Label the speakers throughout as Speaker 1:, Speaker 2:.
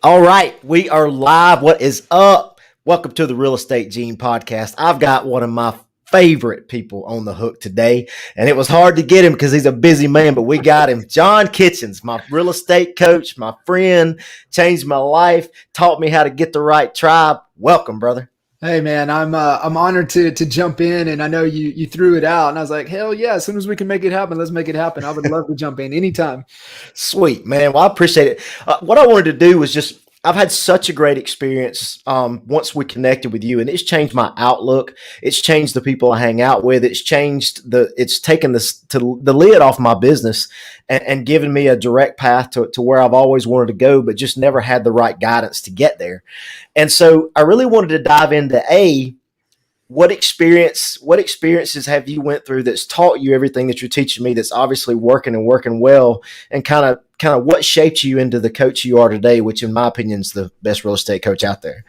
Speaker 1: All right, we are live. What is up? Welcome to the Real Estate Gene podcast. I've got one of my favorite people on the hook today, and it was hard to get him because he's a busy man, but we got him. John Kitchens, my real estate coach, my friend, changed my life, taught me how to get the right tribe. Welcome, brother.
Speaker 2: Hey man, I'm honored to jump in, and I know you threw it out, and I was like, hell yeah! As soon as we can make it happen, let's make it happen. I would love to jump in anytime.
Speaker 1: Sweet, man. Well, I appreciate it. What I wanted to do was just, I've had such a great experience once we connected with you, and it's changed my outlook. It's changed the people I hang out with. It's taken the lid off my business and given me a direct path to where I've always wanted to go, but just never had the right guidance to get there. And so I really wanted to dive into what experiences have you went through that's taught you everything that you're teaching me that's obviously working well, and kind of what shaped you into the coach you are today, which in my opinion is the best real estate coach out there.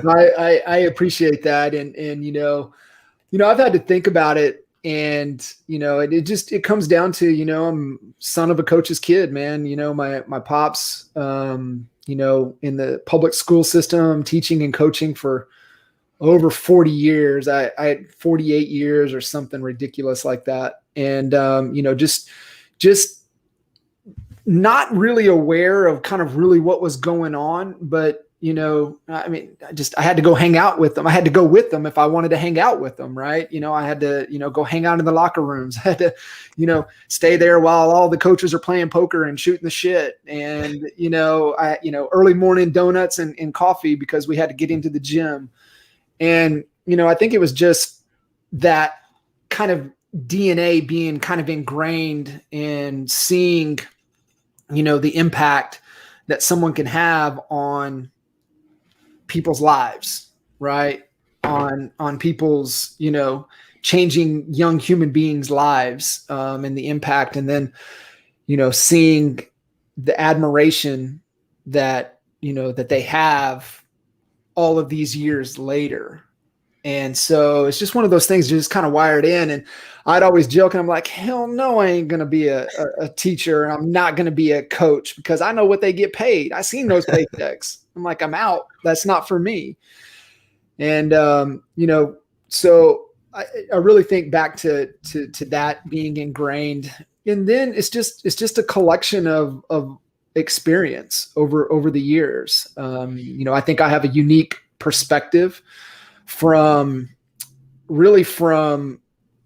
Speaker 2: I appreciate that. And I've had to think about it, and, it comes down to, I'm son of a coach's kid, man. My pops, in the public school system, teaching and coaching for over 40 years. I had 48 years or something ridiculous like that. And, just not really aware of kind of really what was going on, but, I had to go hang out with them. I had to go with them if I wanted to hang out with them. Right. I had to, go hang out in the locker rooms. I had to, stay there while all the coaches are playing poker and shooting the shit. And, early morning donuts and coffee because we had to get into the gym. And, I think it was just that kind of DNA being kind of ingrained and seeing, the impact that someone can have on people's lives, right? On people's, changing young human beings' lives, and the impact. And then, seeing the admiration that, that they have all of these years later. And so it's just one of those things just kind of wired in. And I'd always joke, and I'm like, hell no, I ain't going to be a teacher. And I'm not going to be a coach because I know what they get paid. I seen those paychecks. I'm like, I'm out. That's not for me. And, so I really think back to that being ingrained. And then it's just a collection of experience over the years. I think I have a unique perspective from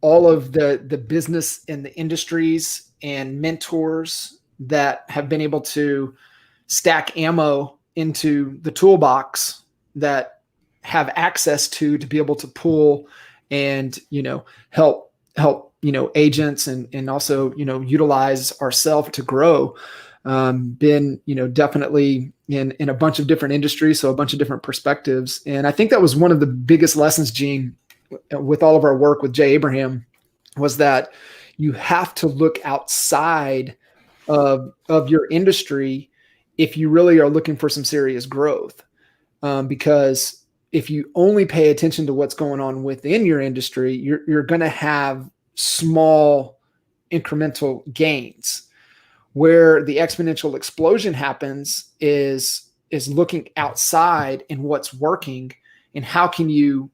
Speaker 2: all of the business and the industries and mentors that have been able to stack ammo into the toolbox that have access to be able to pull and, help, agents and also, utilize ourselves to grow. Been, definitely in a bunch of different industries, so a bunch of different perspectives. And I think that was one of the biggest lessons, Gene, with all of our work with Jay Abraham, was that you have to look outside of your industry if you really are looking for some serious growth. Because if you only pay attention to what's going on within your industry, you're going to have small incremental gains. Where the exponential explosion happens is looking outside and what's working and how can you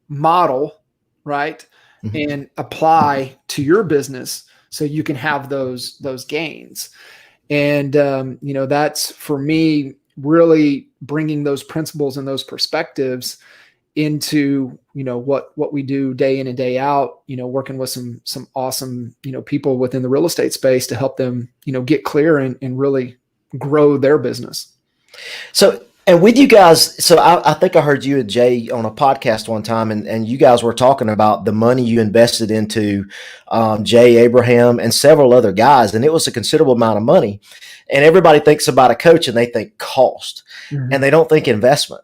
Speaker 2: model, right, mm-hmm. and apply to your business so you can have those gains. And, that's for me really bringing those principles and those perspectives into, what we do day in and day out, working with some awesome, people within the real estate space to help them, get clear and really grow their business.
Speaker 1: So, and with you guys, so I think I heard you and Jay on a podcast one time, and you guys were talking about the money you invested into Jay Abraham and several other guys, and it was a considerable amount of money. And everybody thinks about a coach and they think cost, mm-hmm. and they don't think investment.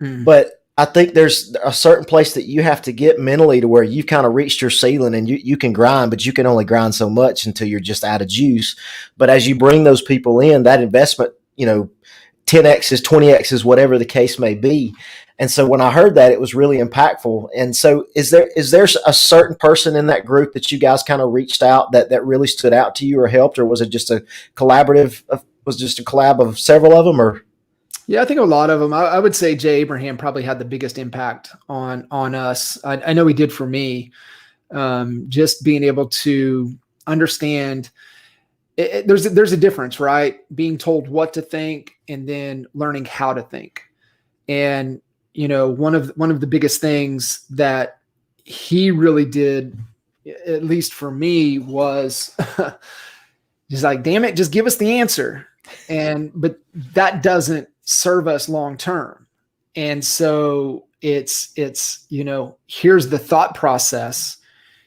Speaker 1: Mm-hmm. But I think there's a certain place that you have to get mentally to where you've kind of reached your ceiling, and you can grind, but you can only grind so much until you're just out of juice. But as you bring those people in, that investment, 10X's, 20X's, whatever the case may be. And so when I heard that, it was really impactful. And so is there a certain person in that group that you guys kind of reached out that really stood out to you or helped, or was it just a collaborative was just a collab of several of them, or?
Speaker 2: Yeah, I think a lot of them. I would say Jay Abraham probably had the biggest impact on us. I know he did for me. Just being able to understand there's a difference, right? Being told what to think and then learning how to think. And one of the biggest things that he really did, at least for me, was just like, damn it, just give us the answer. But that doesn't serve us long term. And so it's here's the thought process.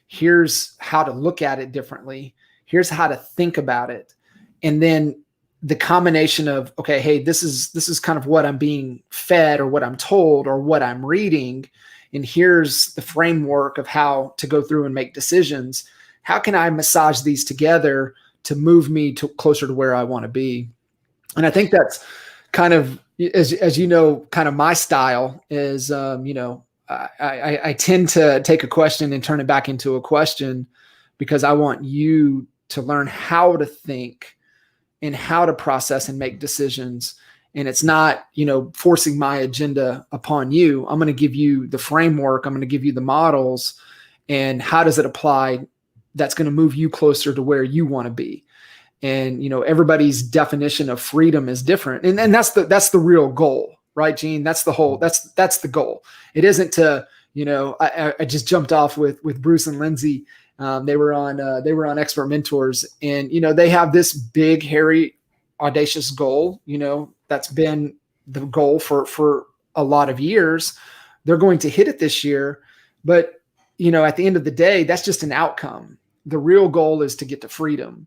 Speaker 2: Here's how to look at it differently. Here's how to think about it. And then the combination of, okay, hey, this is kind of what I'm being fed or what I'm told or what I'm reading. And here's the framework of how to go through and make decisions. How can I massage these together to move me closer to where I want to be? And I think that's kind of, as you know, kind of my style is, I tend to take a question and turn it back into a question, because I want you to learn how to think and how to process and make decisions. And it's not, forcing my agenda upon you. I'm going to give you the framework. I'm going to give you the models, and how does it apply? That's going to move you closer to where you want to be. And, everybody's definition of freedom is different. And that's the real goal, right, Gene? That's the goal. It isn't to, I just jumped off with Bruce and Lindsay. They were on Expert Mentors, and, they have this big, hairy, audacious goal, that's been the goal for a lot of years. They're going to hit it this year, but, at the end of the day, that's just an outcome. The real goal is to get to freedom.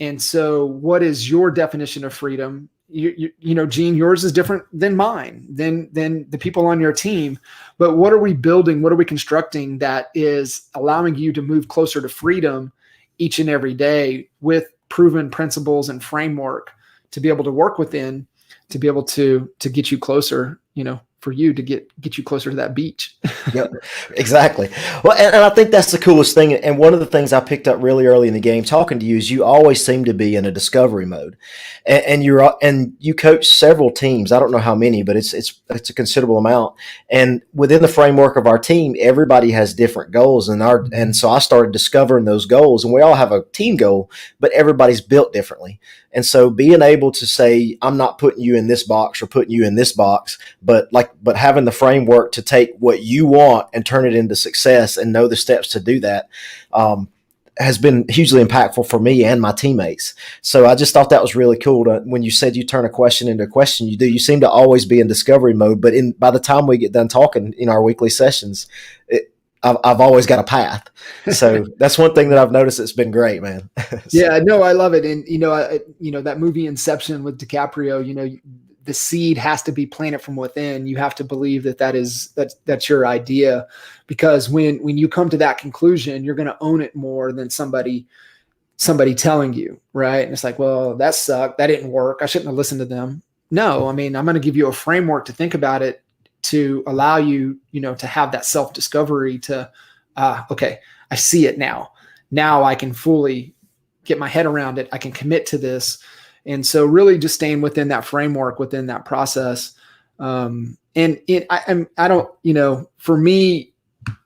Speaker 2: And so what is your definition of freedom? Gene, yours is different than mine, than the people on your team. But what are we building? What are we constructing that is allowing you to move closer to freedom each and every day with proven principles and framework to be able to work within, to be able to get you closer, for you to get you closer to that beach.
Speaker 1: Yep, exactly. Well, and I think that's the coolest thing. And one of the things I picked up really early in the game talking to you is you always seem to be in a discovery mode, and you coach several teams. I don't know how many, but it's a considerable amount. And within the framework of our team, everybody has different goals, and so I started discovering those goals. And we all have a team goal, but everybody's built differently. And so being able to say, I'm not putting you in this box or putting you in this box, but having the framework to take what you want and turn it into success and know the steps to do that, has been hugely impactful for me and my teammates. So I just thought that was really cool. When you said you turn a question into a question, you seem to always be in discovery mode, but by the time we get done talking in our weekly sessions, I've always got a path. So that's one thing that I've noticed. It's been great, man.
Speaker 2: Yeah, no, I love it. And, that movie Inception with DiCaprio, the seed has to be planted from within. You have to believe that's your idea, because when you come to that conclusion, you're going to own it more than somebody telling you, right? And it's like, well, that sucked. That didn't work. I shouldn't have listened to them. No, I mean, I'm going to give you a framework to think about it, to allow you, to have that self-discovery to, okay, I see it now. Now I can fully get my head around it. I can commit to this. And so really just staying within that framework, within that process. I don't, for me,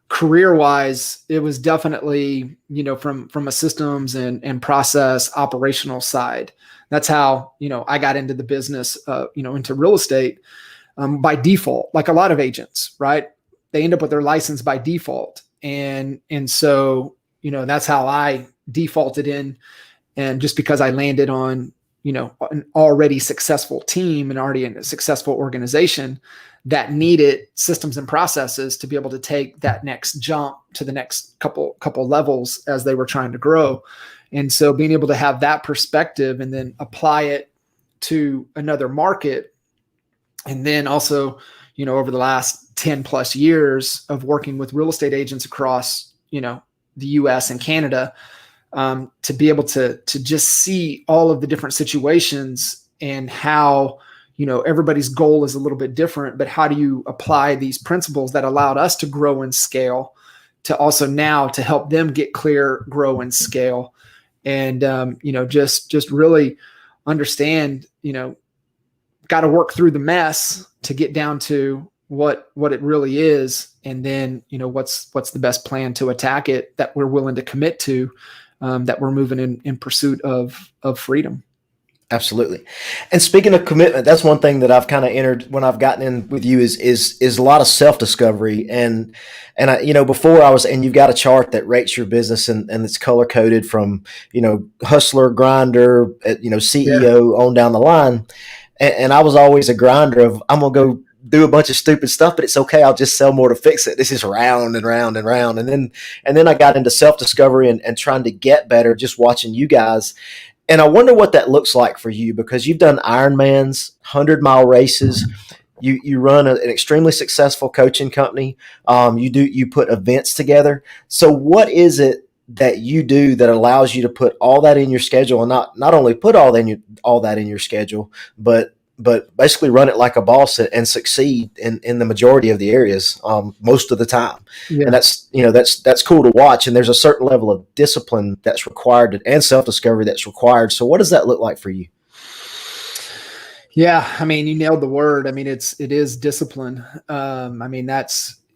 Speaker 2: career-wise, it was definitely, from a systems and process operational side. That's how, I got into the business, into real estate. By default, like a lot of agents, right? They end up with their license by default. And so, that's how I defaulted in. And just because I landed on, an already successful team and already in a successful organization that needed systems and processes to be able to take that next jump to the next couple levels as they were trying to grow. And so being able to have that perspective and then apply it to another market. And then also, over the last 10 plus years of working with real estate agents across, the US and Canada, to be able to just see all of the different situations and how, everybody's goal is a little bit different, but how do you apply these principles that allowed us to grow and scale to also now to help them get clear, grow and scale. And, just really understand, got to work through the mess to get down to what it really is. And then, what's the best plan to attack it that we're willing to commit to, that we're moving in pursuit of freedom.
Speaker 1: Absolutely. And speaking of commitment, that's one thing that I've kind of entered when I've gotten in with you is a lot of self-discovery. And I, before I was, and you've got a chart that rates your business and it's color coded from, hustler, grinder, CEO on down the line. And I was always a grinder of, I'm going to go do a bunch of stupid stuff, but it's okay. I'll just sell more to fix it. This is round and round and round. And then I got into self-discovery and trying to get better, just watching you guys. And I wonder what that looks like for you, because you've done Ironmans, 100-mile races. You run an extremely successful coaching company. You put events together. So what is it that you do that allows you to put all that in your schedule, and not only put all that in your schedule, but basically run it like a boss and succeed in the majority of the areas, most of the time. Yeah. And that's cool to watch. And there's a certain level of discipline that's required and self-discovery that's required. So what does that look like for you?
Speaker 2: Yeah. I mean, you nailed the word. I mean, it is discipline. I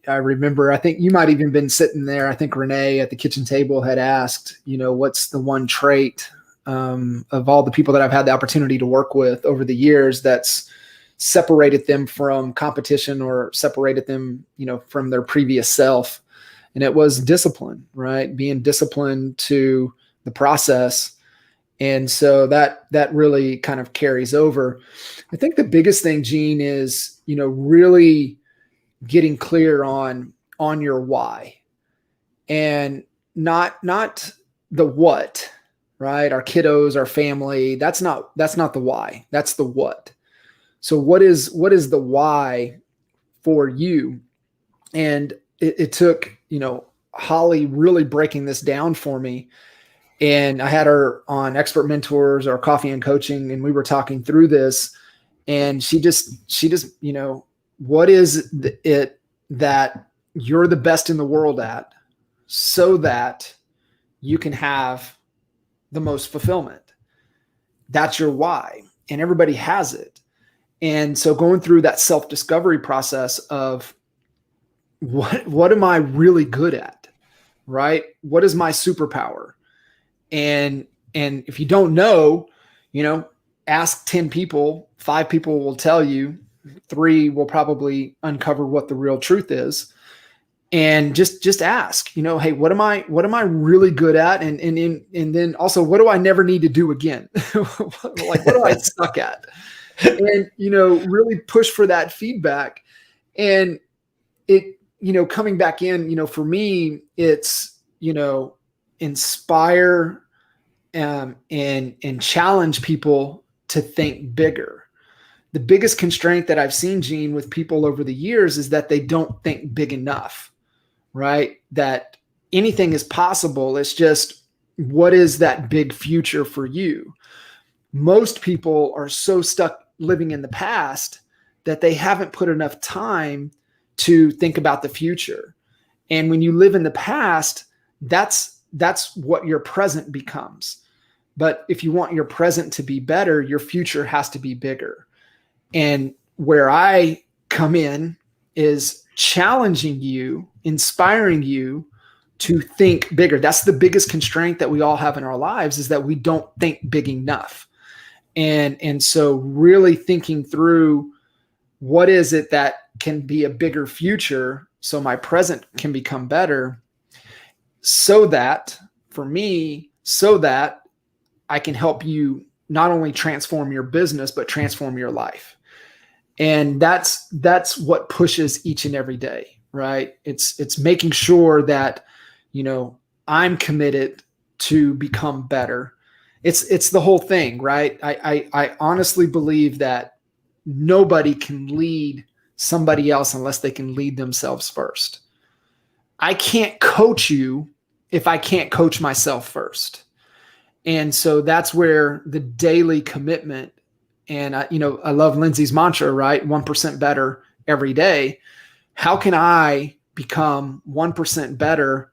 Speaker 2: remember, I think you might even been sitting there. I think Renee at the kitchen table had asked, what's the one trait of all the people that I've had the opportunity to work with over the years that's separated them from competition or separated them, from their previous self. And it was discipline, right? Being disciplined to the process. And so that really kind of carries over. I think the biggest thing, Gene, is, really getting clear on your why, and not the what. Right? Our kiddos, our family, that's not the why, that's the what. So what is the why for you? And it took, Holly really breaking this down for me. And I had her on Expert Mentors or Coffee and Coaching, and we were talking through this, and she just, what is it that you're the best in the world at, so that you can have the most fulfillment? That's your why. And everybody has it. And so going through that self-discovery process of what am I really good at, right? What is my superpower? And if you don't know, ask 10 people, 5 people will tell you, 3 will probably uncover what the real truth is. And just ask, hey, what am I really good at? And then also, what do I never need to do again? Like, what do I suck at? And, really push for that feedback. And it, coming back in, for me, it's, inspire and challenge people to think bigger. The biggest constraint that I've seen, Gene, with people over the years is that they don't think big enough. Right? That anything is possible. It's just, what is that big future for you? Most people are so stuck living in the past that they haven't put enough time to think about the future. And when you live in the past, that's what your present becomes. But if you want your present to be better, your future has to be bigger. And where I come in is challenging you, inspiring you to think bigger. That's the biggest constraint that we all have in our lives, is that we don't think big enough. And so really thinking through, what is it that can be a bigger future so my present can become better, so that for me, so that I can help you not only transform your business, but transform your life. And that's what pushes each and every day, right? It's making sure that, I'm committed to become better. It's the whole thing, right? I honestly believe that nobody can lead somebody else unless they can lead themselves first. I can't coach you if I can't coach myself first. And so that's where the daily commitment, and I love Lindsay's mantra, right? 1% better every day. How can I become 1% better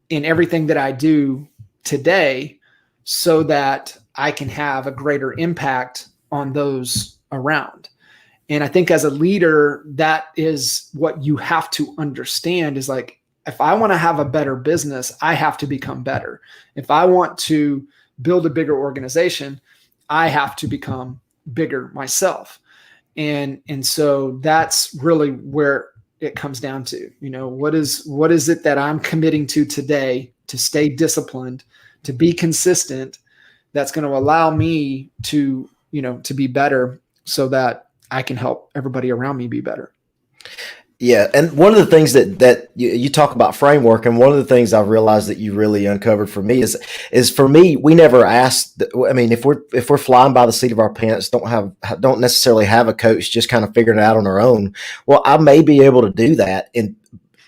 Speaker 2: in everything that I do today, so that I can have a greater impact on those around. And I think as a leader, that is what you have to understand is like, if I want to have a better business, I have to become better. If I want to build a bigger organization, I have to become bigger myself. And so that's really where it comes down to, what is it that I'm committing to today to stay disciplined, to be consistent, that's going to allow me to, to be better so that I can help everybody around me be better.
Speaker 1: Yeah. And one of the things that you talk about framework, and one of the things I've realized that you really uncovered for me is for me, we never asked, I mean, if we're flying by the seat of our pants, don't necessarily have a coach, just kind of figuring it out on our own. Well, I may be able to do that and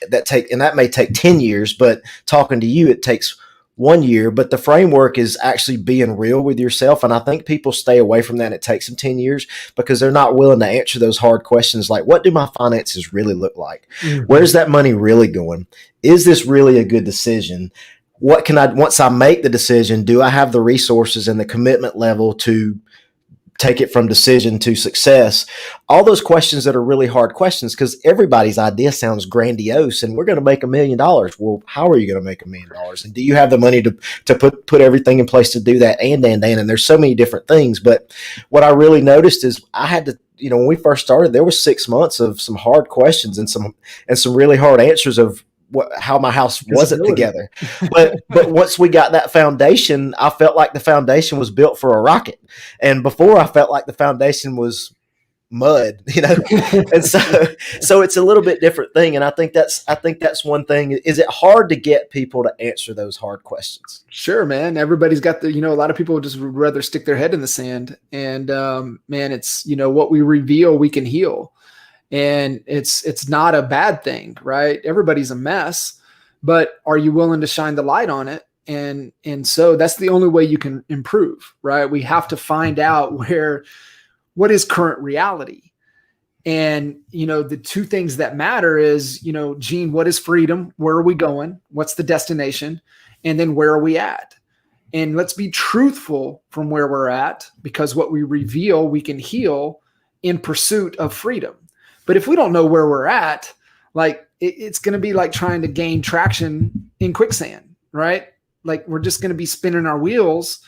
Speaker 1: that may take 10 years, but talking to you, it takes 1 year. But the framework is actually being real with yourself. And I think people stay away from that. And it takes them 10 years because they're not willing to answer those hard questions. Like, what do my finances really look like? Mm-hmm. Where's that money really going? Is this really a good decision? What can once I make the decision, do I have the resources and the commitment level to take it from decision to success? All those questions that are really hard questions, because everybody's idea sounds grandiose and we're going to make $1 million. Well, how are you going to make $1 million? And do you have the money to put everything in place to do that? And there's so many different things. But what I really noticed is I had to, when we first started, there was 6 months of some hard questions and some really hard answers of how my house wasn't together. But once we got that foundation, I felt like the foundation was built for a rocket. And before, I felt like the foundation was mud, and so it's a little bit different thing. And I think that's one thing. Is it hard to get people to answer those hard questions? Sure,
Speaker 2: man. Everybody's got a lot of people would just rather stick their head in the sand. And man, it's, what we reveal, we can heal. And it's not a bad thing, right? Everybody's a mess, but are you willing to shine the light on it? And so that's the only way you can improve, right? We have to find out what is current reality. And, the two things that matter is, Gene, what is freedom? Where are we going? What's the destination? And then where are we at? And let's be truthful from where we're at, because what we reveal, we can heal in pursuit of freedom. But if we don't know where we're at, like it's going to be like trying to gain traction in quicksand, right? Like we're just going to be spinning our wheels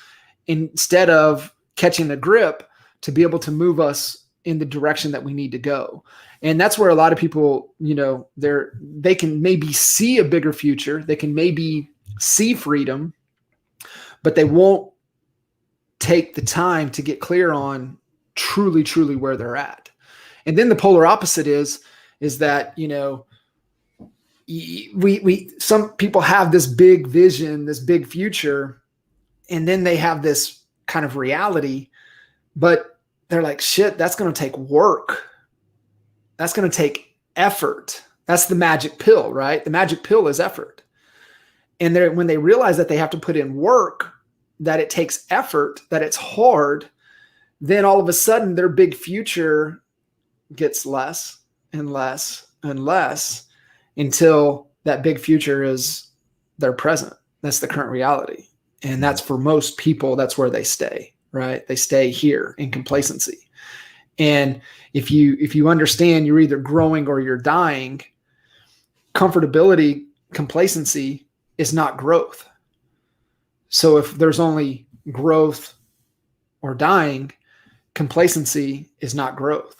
Speaker 2: instead of catching a grip to be able to move us in the direction that we need to go. And that's where a lot of people, they can maybe see a bigger future. They can maybe see freedom, but they won't take the time to get clear on truly, truly where they're at. And then the polar opposite is that, some people have this big vision, this big future, and then they have this kind of reality, but they're like, shit, that's going to take work. That's going to take effort. That's the magic pill, right? The magic pill is effort. And when they realize that they have to put in work, that it takes effort, that it's hard, then all of a sudden their big future gets less and less and less until that big future is their present. That's the current reality. And that's for most people, that's where they stay, right? They stay here in complacency. And if you understand you're either growing or you're dying, comfortability, complacency is not growth. So if there's only growth or dying, complacency is not growth.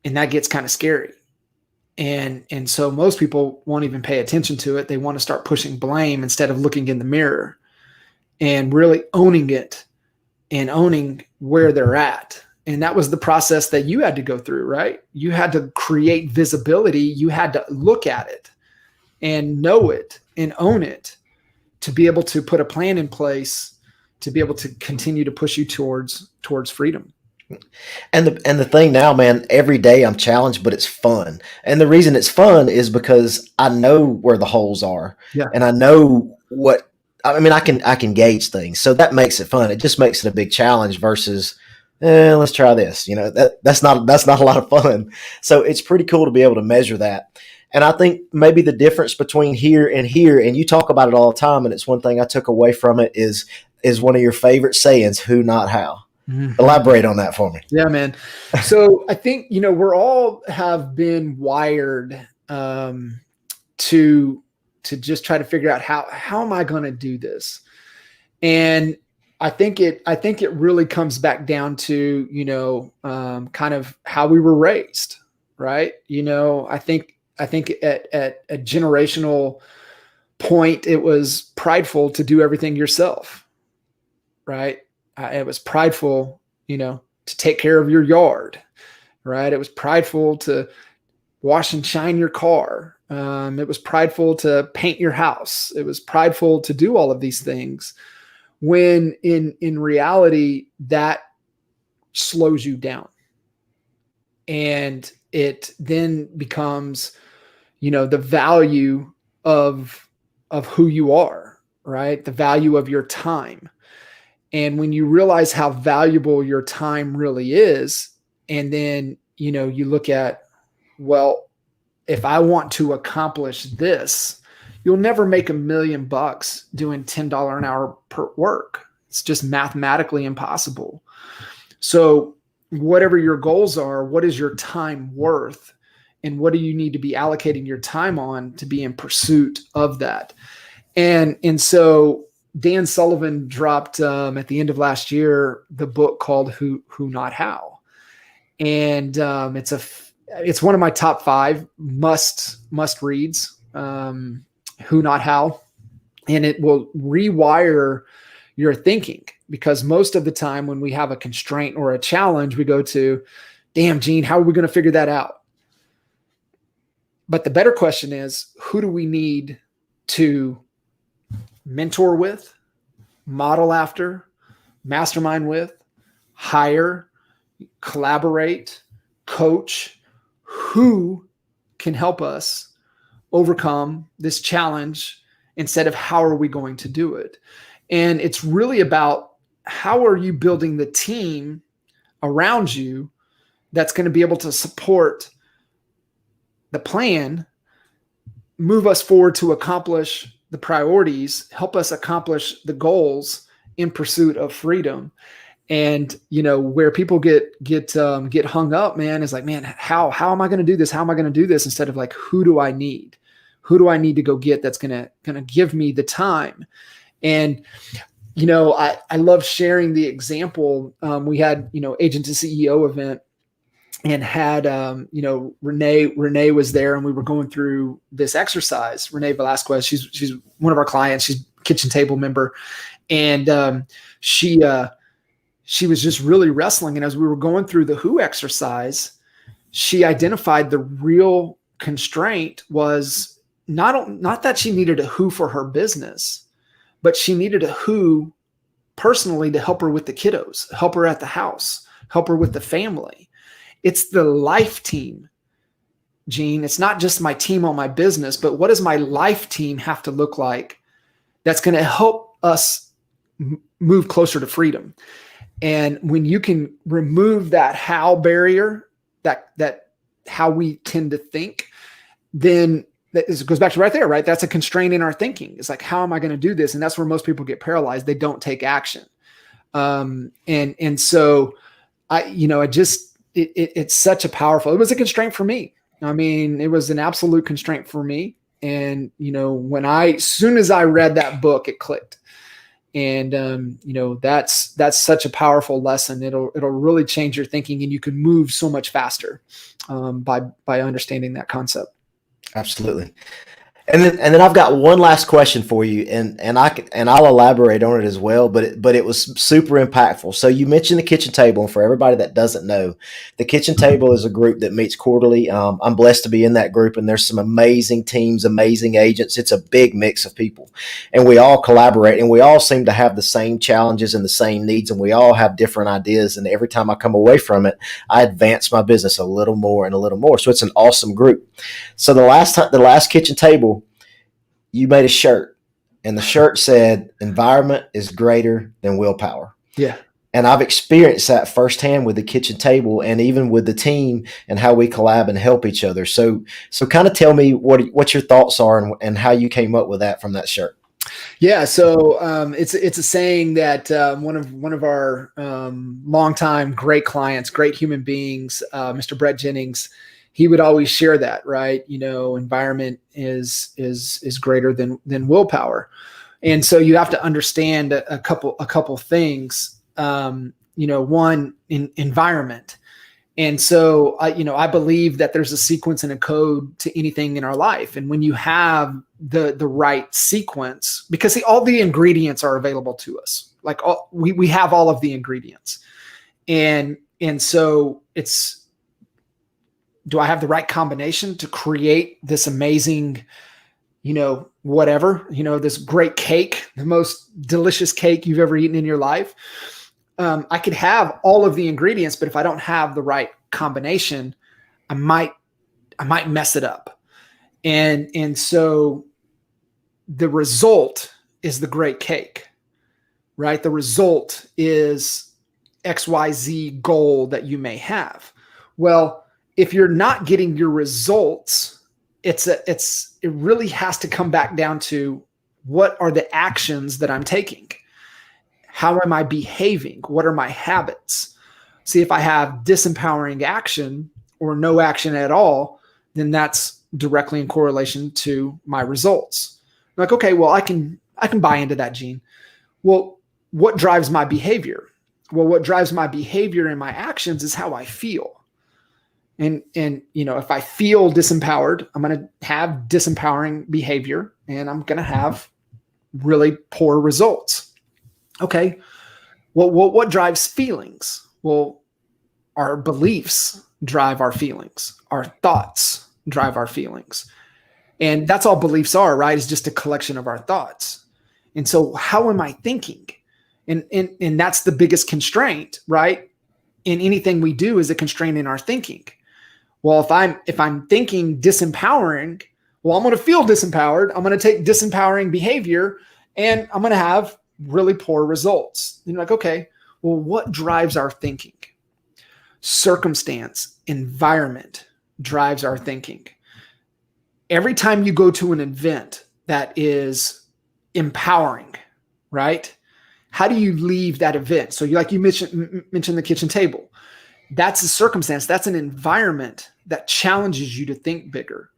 Speaker 2: And that gets kind of scary. And so most people won't even pay attention to it. They want to start pushing blame instead of looking in the mirror and really owning it and owning where they're at. And that was the process that you had to go through, right? You had to create visibility. You had to look at it and know it and own it to be able to put a plan in place to be able to continue to push you towards freedom.
Speaker 1: And the thing now, man, every day I'm challenged, but it's fun. And the reason it's fun is because I know where the holes are. Yeah. And I know I can gauge things. So that makes it fun. It just makes it a big challenge versus, let's try this. That's not a lot of fun. So it's pretty cool to be able to measure that. And I think maybe the difference between here, and you talk about it all the time, and it's one thing I took away from it is is one of your favorite sayings, who, not how.
Speaker 2: Mhm.
Speaker 1: Elaborate on that for me.
Speaker 2: Yeah, man. So I think, we're all have been wired to just try to figure out how am I going to do this? And I think it really comes back down to, kind of how we were raised, right? I think at a generational point, it was prideful to do everything yourself, right? It was prideful, to take care of your yard, right? It was prideful to wash and shine your car. It was prideful to paint your house. It was prideful to do all of these things, when in reality, that slows you down. And it then becomes, the value of who you are, right? The value of your time. And when you realize how valuable your time really is, and then, you look at, well, if I want to accomplish this, you'll never make $1 million doing $10 an hour per work. It's just mathematically impossible. So whatever your goals are, what is your time worth? And what do you need to be allocating your time on to be in pursuit of that? And so Dan Sullivan dropped at the end of last year the book called Who Not How, and it's one of my top 5 must reads. Who Not How, and it will rewire your thinking, because most of the time when we have a constraint or a challenge, we go to, damn, Gene, how are we going to figure that out? But the better question is, who do we need to mentor with, model after, mastermind with, hire, collaborate, coach? Who can help us overcome this challenge, instead of how are we going to do it? And it's really about, how are you building the team around you that's going to be able to support the plan, move us forward to accomplish the priorities, help us accomplish the goals in pursuit of freedom. And, where people get hung up, man, is like, man, how am I going to do this? How am I going to do this? Instead of like, who do I need? Who do I need to go get that's going to give me the time? And, I love sharing the example. We had, agent to CEO event, and had, Renee was there, and we were going through this exercise. Renee Velasquez, she's one of our clients. She's a kitchen table member. And she was just really wrestling. And as we were going through the who exercise, she identified the real constraint was not that she needed a who for her business, but she needed a who personally to help her with the kiddos, help her at the house, help her with the family. It's the life team, Gene. It's not just my team on my business, but what does my life team have to look like that's going to help us move closer to freedom? And when you can remove that how barrier, that how we tend to think, then it goes back to right there, right? That's a constraint in our thinking. It's like, how am I going to do this? And that's where most people get paralyzed. They don't take action. And so it's such a powerful, it was a constraint for me. I mean, it was an absolute constraint for me. And, as soon as I read that book, it clicked. And, that's such a powerful lesson. It'll really change your thinking, and you can move so much faster by understanding that concept.
Speaker 1: Absolutely. And then I've got one last question for you, and I'll elaborate on it as well. But it was super impactful. So you mentioned the kitchen table, and for everybody that doesn't know, the kitchen table is a group that meets quarterly. I'm blessed to be in that group, and there's some amazing teams, amazing agents. It's a big mix of people, and we all collaborate, and we all seem to have the same challenges and the same needs, and we all have different ideas. And every time I come away from it, I advance my business a little more and a little more. So it's an awesome group. So the last kitchen table, you made a shirt, and the shirt said, "Environment is greater than willpower."
Speaker 2: Yeah.
Speaker 1: And I've experienced that firsthand with the kitchen table, and even with the team, and how we collab and help each other. So kind of tell me what your thoughts are, and how you came up with that from that shirt.
Speaker 2: Yeah, so it's a saying that one of our longtime great clients, great human beings, Mr. Brett Jennings, he would always share that, right? Environment is greater than willpower, and so you have to understand a couple things. One, in environment. And so, I believe that there's a sequence and a code to anything in our life. And when you have the right sequence, because all the ingredients are available to us, like we have all of the ingredients. And so it's, do I have the right combination to create this amazing, whatever, this great cake, the most delicious cake you've ever eaten in your life? I could have all of the ingredients, but if I don't have the right combination, I might mess it up. And so the result is the great cake, right? The result is XYZ goal that you may have. Well, if you're not getting your results, it really has to come back down to, what are the actions that I'm taking? How am I behaving? What are my habits? See, if I have disempowering action or no action at all, then that's directly in correlation to my results. I'm like, okay, well, I can buy into that, Gene. Well, what drives my behavior? Well, what drives my behavior and my actions is how I feel. And if I feel disempowered, I'm going to have disempowering behavior, and I'm going to have really poor results. Okay, well, what drives feelings? Well, our beliefs drive our feelings. Our thoughts drive our feelings. And that's all beliefs are, right? It's just a collection of our thoughts. And so how am I thinking? And that's the biggest constraint, right? In anything we do is a constraint in our thinking. Well, if I'm thinking disempowering, well, I'm going to feel disempowered. I'm going to take disempowering behavior, and I'm going to have really poor results. You're like, okay, well, what drives our thinking? Circumstance, environment drives our thinking. Every time you go to an event that is empowering, right? How do you leave that event? So you mentioned the kitchen table. That's a circumstance. That's an environment that challenges you to think bigger.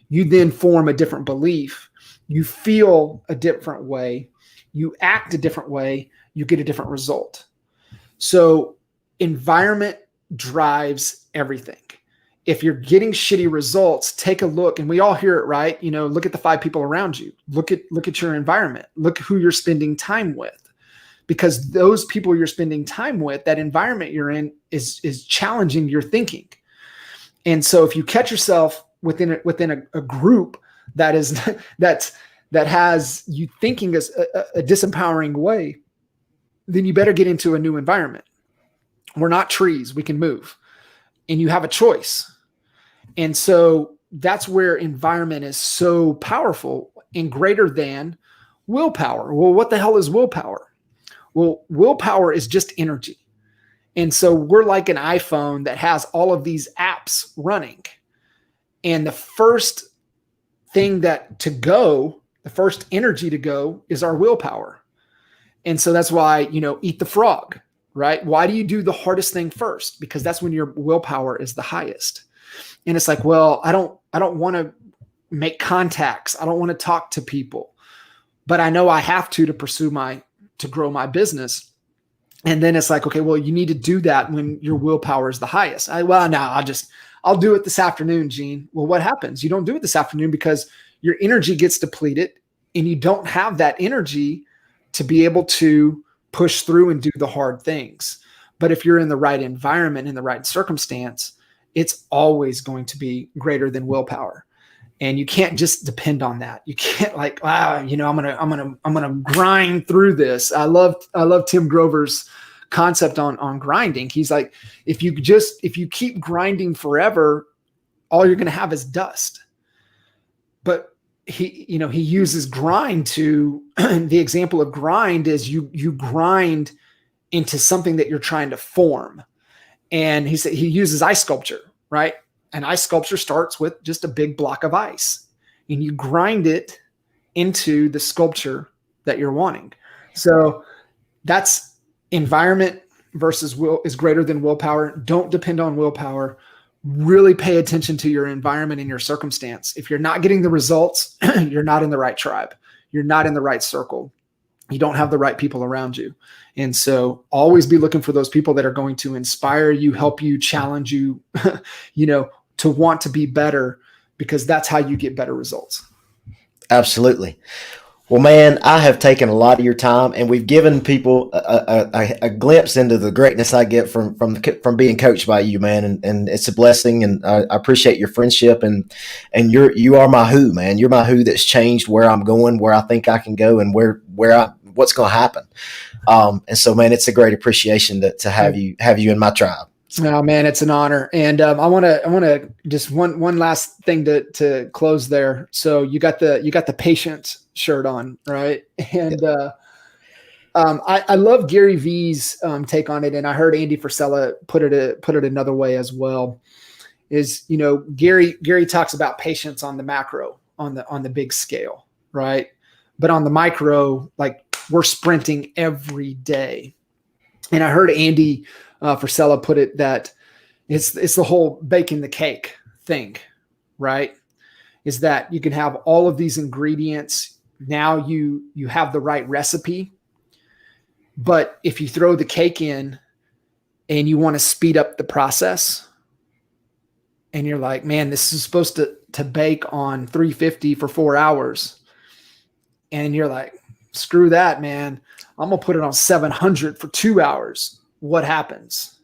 Speaker 2: You then form a different belief. You feel a different way. You act a different way, you get a different result. So environment drives everything. If you're getting shitty results, take a look, and we all hear it, right? Look at the 5 people around you. Look at your environment. Look who you're spending time with, because those people you're spending time with, that environment you're in is challenging your thinking. And so if you catch yourself within a group that has you thinking as a disempowering way, then you better get into a new environment. We're not trees. We can move. And you have a choice. And so that's where environment is so powerful and greater than willpower. Well, what the hell is willpower? Well, willpower is just energy. And so we're like an iPhone that has all of these apps running. And the first the first energy to go is our willpower. And so that's why, eat the frog, right? Why do you do the hardest thing first? Because that's when your willpower is the highest. And it's like, well, I don't want to make contacts. I don't want to talk to people, but I know I have to grow my business. And then it's like, okay, well, you need to do that when your willpower is the highest. I'll do it this afternoon, Gene. Well, what happens? You don't do it this afternoon because your energy gets depleted and you don't have that energy to be able to push through and do the hard things. But if you're in the right environment, in the right circumstance, it's always going to be greater than willpower. And you can't just depend on that. You can't I'm gonna grind through this. I love Tim Grover's concept on grinding. He's like, if you keep grinding forever, all you're gonna have is dust. But he uses grind to the example of grind is you grind into something that you're trying to form. And he said he uses ice sculpture, right? And ice sculpture starts with just a big block of ice, and you grind it into the sculpture that you're wanting. So that's environment versus will is greater than willpower. Don't depend on willpower. Really pay attention to your environment and your circumstance. If you're not getting the results, you're not in the right tribe. You're not in the right circle. You don't have the right people around you. And so always be looking for those people that are going to inspire you, help you, challenge you, to want to be better, because that's how you get better results.
Speaker 1: Absolutely. Well, man, I have taken a lot of your time, and we've given people a glimpse into the greatness I get from being coached by you, man. And it's a blessing, and I appreciate your friendship, and you are my who, man. You're my who that's changed where I'm going, where I think I can go, and what's going to happen. And so, man, it's a great appreciation to have you in my tribe.
Speaker 2: Oh man, it's an honor. And I want to just one last thing to close there. So you got the patience shirt on, right? And I love Gary V's take on it, and I heard Andy Frisella put it another way as well. Is Gary talks about patience on the macro, on the big scale, right? But on the micro, like, we're sprinting every day. And I heard Andy Frisella put it that it's the whole baking the cake thing, right? Is that you can have all of these ingredients. Now you have the right recipe, but if you throw the cake in and you want to speed up the process, and you're like, man, this is supposed to bake on 350 for 4 hours, and you're like, screw that, man, I'm gonna put it on 700 for 2 hours. What happens?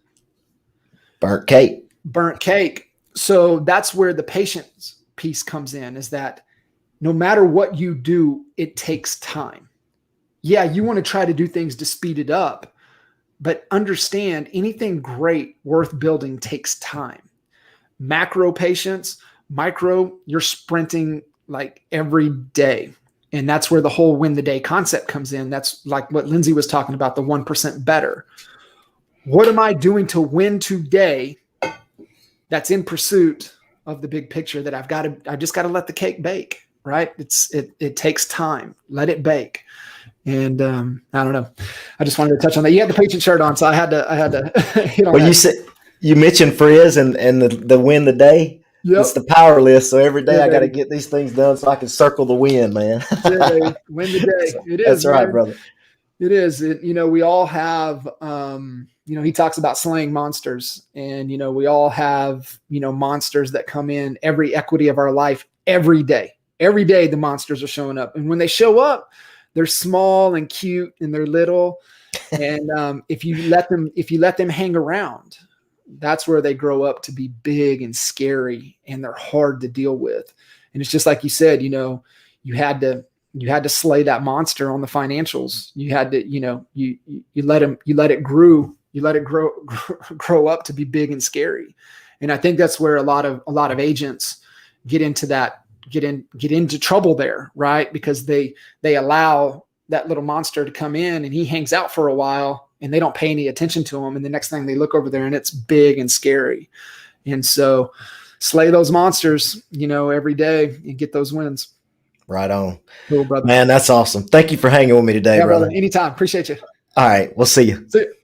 Speaker 1: Burnt cake.
Speaker 2: So that's where the patience piece comes in, is that no matter what you do, it takes time. Yeah, you want to try to do things to speed it up, but understand anything great worth building takes time. Macro patience, micro, you're sprinting like every day. And that's where the whole win the day concept comes in. That's like what Lindsay was talking about, the 1% better. What am I doing to win today that's in pursuit of the big picture that I just got to let the cake bake, right? It takes time. Let it bake. And I don't know. I just wanted to touch on that. You had the patient shirt on, so I had to hit on that.
Speaker 1: You mentioned Frizz and the win the day. Yep. It's the power list. So every day I got to get these things done so I can circle the win, man.
Speaker 2: Win the day. It is.
Speaker 1: That's right, man. Brother.
Speaker 2: It is. We all have, he talks about slaying monsters, and, we all have, monsters that come in every equity of our life every day. Every day the monsters are showing up. And when they show up, they're small and cute and they're little. And if you let them hang around, that's where they grow up to be big and scary, and they're hard to deal with. And it's just like you said, you had to slay that monster on the financials. You had to, you let it grow up to be big and scary. And I think that's where a lot of agents get into trouble there, right? Because they allow that little monster to come in, and he hangs out for a while, and they don't pay any attention to him. And the next thing they look over there and it's big and scary. And so slay those monsters, every day, and get those wins.
Speaker 1: Right on.
Speaker 2: Cool, brother.
Speaker 1: Man, that's awesome. Thank you for hanging with me today, brother.
Speaker 2: Anytime. Appreciate you.
Speaker 1: All right. We'll see you.
Speaker 2: See you.